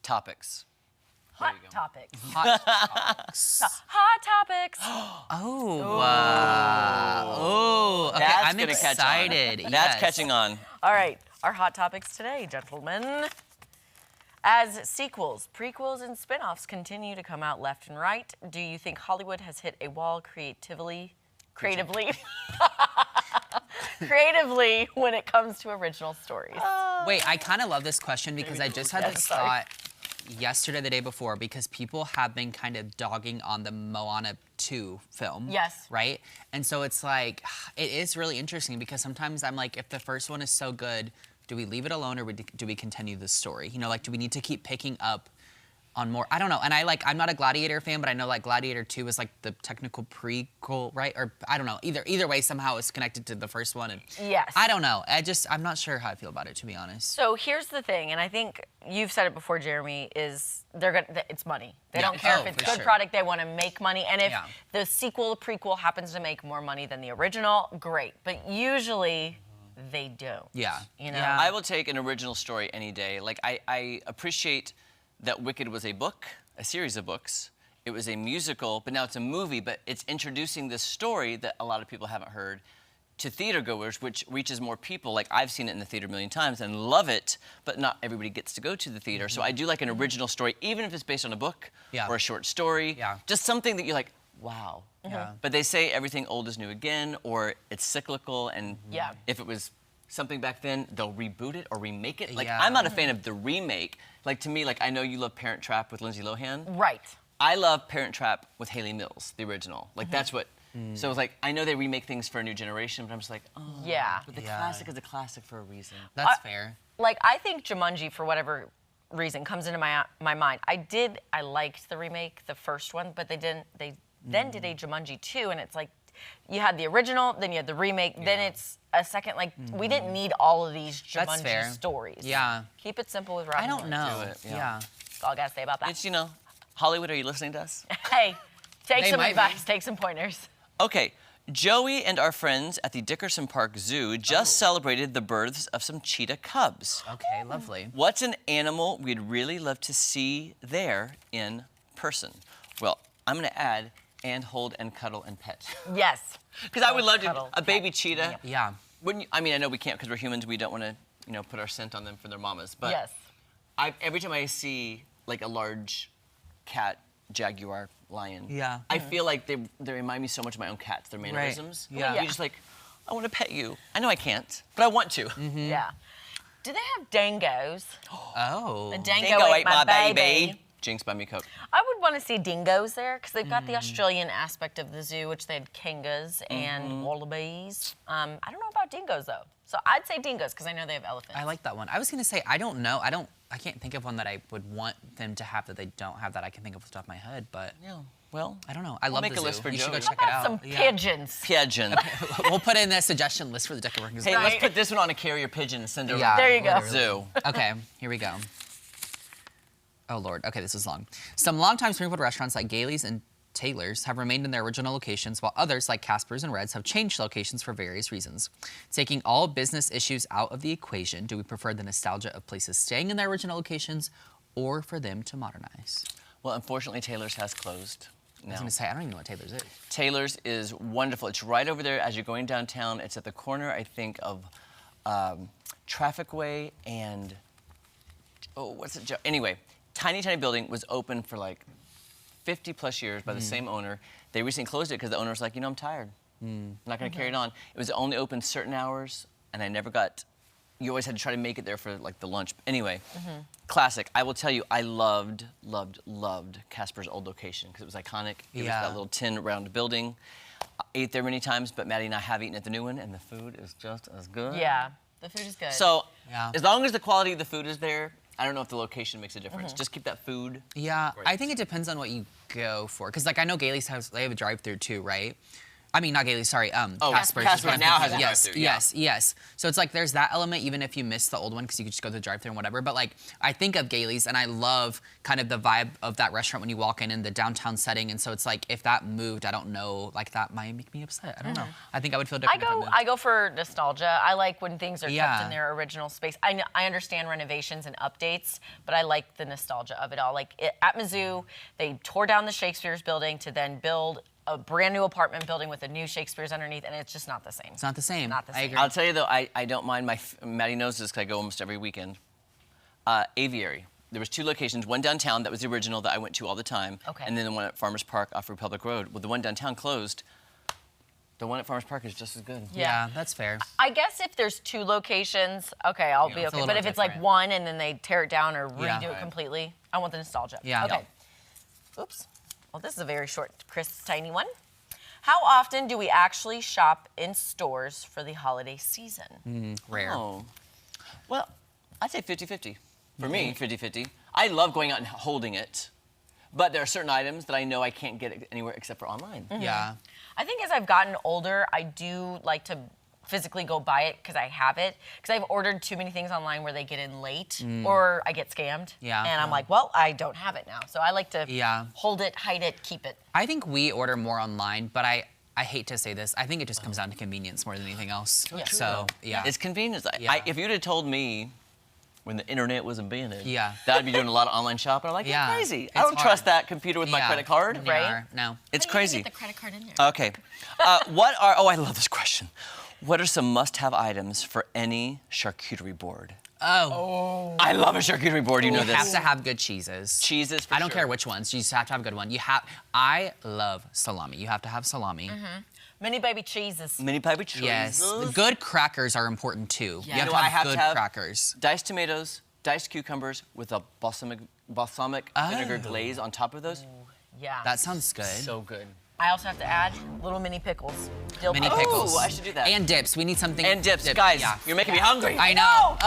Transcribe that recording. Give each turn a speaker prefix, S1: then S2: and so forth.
S1: topics.
S2: Hot topics.
S3: Hot topics.
S2: Hot topics.
S3: Okay,
S1: That's
S3: I'm
S1: gonna catch on.
S3: excited.
S1: That's
S3: Yes.
S1: catching on.
S2: All right, our hot topics today, gentlemen. As sequels, prequels, and spin-offs continue to come out left and right, do you think Hollywood has hit a wall creatively when it comes to original stories?
S3: Wait, I kind of love this question because I just had this thought yesterday, the day before, because people have been kind of dogging on the Moana 2 film.
S2: Yes.
S3: Right? And so it's like, it is really interesting because sometimes I'm like, if the first one is so good, do we leave it alone or do we continue the story? You know, like, do we need to keep picking up on more? I don't know. And I'm not a Gladiator fan, but I know like Gladiator 2 is like the technical prequel, right? Or I don't know. Either way, somehow it's connected to the first one. And
S2: Yes.
S3: I don't know. I'm not sure how I feel about it, to be honest.
S2: So here's the thing, and I think you've said it before, Jeremy, is it's money. They
S3: Yeah.
S2: don't care
S3: Oh,
S2: if it's
S3: for
S2: good
S3: sure.
S2: product, they want to make money. And if
S3: Yeah.
S2: the sequel, prequel happens to make more money than the original, great. But usually they don't.
S3: Yeah.
S2: You know?
S3: Yeah.
S1: I will take an original story any day. Like, I appreciate that Wicked was a book, a series of books. It was a musical, but now it's a movie, but it's introducing this story that a lot of people haven't heard to theater goers, which reaches more people. Like, I've seen it in the theater a million times and love it, but not everybody gets to go to the theater. So I do like an original story, even if it's based on a book
S3: Yeah.
S1: or a short story.
S3: Yeah.
S1: Just something that you're like, wow.
S3: Yeah.
S1: But they say everything old is new again, or it's cyclical, and
S2: Yeah.
S1: if it was something back then, they'll reboot it or remake it. Like,
S3: Yeah.
S1: I'm not a fan of the remake. Like, to me, like, I know you love Parent Trap with Lindsay Lohan.
S2: Right.
S1: I love Parent Trap with Haley Mills, the original. Like, that's what. So it's like, I know they remake things for a new generation, but I'm just like, oh.
S2: Yeah.
S1: But the
S3: Yeah.
S1: classic is a classic for a reason.
S3: That's fair.
S2: Like, I think Jumanji, for whatever reason, comes into my mind. I liked the remake, the first one, but they then did a Jumanji 2, and it's like, you had the original, then you had the remake, then it's a second, like, we didn't need all of these
S3: That's fair.
S2: Jumanji stories.
S3: Yeah.
S2: Keep it simple with Robin
S3: I don't
S2: Williams.
S3: know.
S1: Do it, yeah.
S3: Yeah.
S2: That's all I gotta say about that.
S1: It's, you know, Hollywood, are you listening to us?
S2: Hey, take
S3: They
S2: some
S3: might be.
S2: advice, take some pointers.
S1: Okay, Joey and our friends at the Dickerson Park Zoo just celebrated the births of some cheetah cubs.
S3: Okay, lovely.
S1: What's an animal we'd really love to see there in person? Well, I'm gonna add and hold and cuddle and pet.
S2: Yes.
S1: Because I would love to,
S2: Cuddle,
S1: a baby cheetah.
S3: Yeah.
S1: Wouldn't you, I mean, I know we can't because we're humans, we don't want to, you know, put our scent on them for their mamas. But
S2: Yes.
S1: every time I see like a large cat, jaguar, lion,
S3: Yeah.
S1: I feel like they remind me so much of my own cats, their mannerisms.
S3: Yeah.
S1: You're just like, I want to pet you. I know I can't, but I want to.
S2: Yeah. Do they have dingoes?
S3: Oh.
S2: A dingo ate my baby.
S1: Jinx, buy me Coke.
S2: I would want to see dingoes there because they've got the Australian aspect of the zoo, which they had kangas and wallabies. I don't know about dingoes though, so I'd say dingoes because I know they have elephants.
S3: I like that one. I was gonna say, I don't know. I can't think of one that I would want them to have that they don't have that I can think of off the top of my head, but
S1: Yeah. Well,
S3: I don't know. I love
S1: make
S3: the
S1: a
S3: zoo.
S1: list for
S3: You should go
S1: Joey.
S3: check
S2: How
S3: it
S2: about
S3: out.
S2: some
S3: Yeah.
S2: pigeons?
S1: pigeon.
S3: We'll put in a suggestion list for the Dickerson Zoo.
S1: Hey, let's
S2: Right.
S1: put this one on a carrier pigeon and send it
S3: Yeah.
S1: over
S2: There you
S1: to
S2: go.
S1: the zoo.
S3: Okay, here we go. Oh, Lord. Okay, this is long. Some longtime Springfield restaurants like Gailey's and Taylor's have remained in their original locations, while others like Casper's and Red's have changed locations for various reasons. Taking all business issues out of the equation, do we prefer the nostalgia of places staying in their original locations or for them to modernize?
S1: Well, unfortunately, Taylor's has closed.
S3: I was
S1: now.
S3: going to say, I don't even know what Taylor's is.
S1: Taylor's is wonderful. It's right over there as you're going downtown. It's at the corner, I think, of Traffic Way and, oh, what's it? Anyway, tiny building, was open for like 50 plus years by the same owner. They recently closed it because the owner was like, you know, I'm tired. I'm not going to carry it on. It was only open certain hours, and I never got, you always had to try to make it there for like the lunch. Anyway, classic. I will tell you, I loved Casper's old location because it was iconic. It was
S3: Yeah.
S1: that little tin round building. I ate there many times, but Maddie and I have eaten at the new one, and the food is just as good.
S2: Yeah, the food is good.
S1: So,
S3: Yeah.
S1: as long as the quality of the food is there, I don't know if the location makes a difference. Just keep that food.
S3: Yeah,
S1: Great.
S3: I think it depends on what you go for. Because, like, I know Gailey's they have a drive-through too, right? I mean, not Gailey's, sorry. Casper's.
S1: Casper's now has a
S3: Yes,
S1: drive-thru, yeah.
S3: yes. So it's like there's that element, even if you miss the old one, because you could just go to the drive-thru and whatever. But like, I think of Gailey's, and I love kind of the vibe of that restaurant when you walk in the downtown setting. And so it's like, if that moved, I don't know, like that might make me upset. I don't know. I think I would feel different. if it moved.
S2: I go for nostalgia. I like when things are kept
S3: Yeah.
S2: in their original space. I understand renovations and updates, but I like the nostalgia of it all. Like at Mizzou, they tore down the Shakespeare's building to then build a brand new apartment building with a new Shakespeare's underneath, and it's just not the same.
S3: It's not the same.
S2: Not the
S3: I
S2: same.
S3: agree.
S1: I'll tell you though, I don't mind Maddie knows this because I go almost every weekend. Aviary. There was 2 locations, one downtown that was the original that I went to all the time,
S2: Okay.
S1: and then the one at Farmers Park off Republic Road. Well, the one downtown closed. The one at Farmers Park is just as good.
S3: Yeah, that's fair.
S2: I guess if there's 2 locations, okay, I'll be
S3: it's a
S2: okay.
S3: little
S2: But if it's like
S3: different.
S2: one and then they tear it down or
S3: Yeah.
S2: redo it
S3: Right.
S2: completely, I want the nostalgia.
S3: Yeah.
S2: Okay. Oops. Well, this is a very short, crisp, tiny one. How often do we actually shop in stores for the holiday season?
S3: Rare.
S1: Oh. Well, I'd say 50-50. For me, 50-50. I love going out and holding it, but there are certain items that I know I can't get anywhere except for online.
S3: Yeah.
S2: I think as I've gotten older, I do like to physically go buy it because I have it. Because I've ordered too many things online where they get in late or I get scammed.
S3: Yeah.
S2: And I'm like, well, I don't have it now. So I like to
S3: Yeah.
S2: hold it, hide it, keep it.
S3: I think we order more online, but I hate to say this. I think it just comes down to convenience more than anything else.
S2: Yeah.
S3: So, yeah.
S1: It's convenience.
S3: Yeah.
S1: If you'd have told me when the internet was invented,
S3: Yeah.
S1: that I'd be doing a lot of online shopping, I'm like,
S3: Yeah.
S1: you're crazy. I
S3: It's
S1: don't trust
S3: hard.
S1: that computer with my
S3: Yeah.
S1: credit card.
S3: They
S2: Right?
S3: are. No.
S1: It's crazy.
S2: Get the credit card in there.
S1: Okay. I love this question. What are some must-have items for any charcuterie board?
S3: Oh.
S1: I love a charcuterie board. You know
S3: You have
S1: this.
S3: to have good cheeses.
S1: Cheeses. For
S3: I don't
S1: sure.
S3: care which ones. You just have to have a good one. I love salami. You have to have salami.
S2: Mini baby cheeses.
S1: Mini baby cheeses.
S3: Yes. The good crackers are important too.
S2: Yeah.
S3: You have
S1: You
S3: to
S1: know, I
S3: have
S1: have
S3: good
S1: to have-
S3: crackers.
S1: Diced tomatoes, diced cucumbers with a balsamic vinegar
S3: Oh.
S1: glaze on top of those.
S2: Yeah.
S3: That sounds good.
S1: So good.
S2: I also have to add little mini pickles. Dill
S3: Mini
S2: pickles.
S3: pickles.
S1: I should do that.
S3: And dips. We need something.
S1: And dips. Guys,
S3: Yeah.
S1: you're making me hungry.
S3: I know.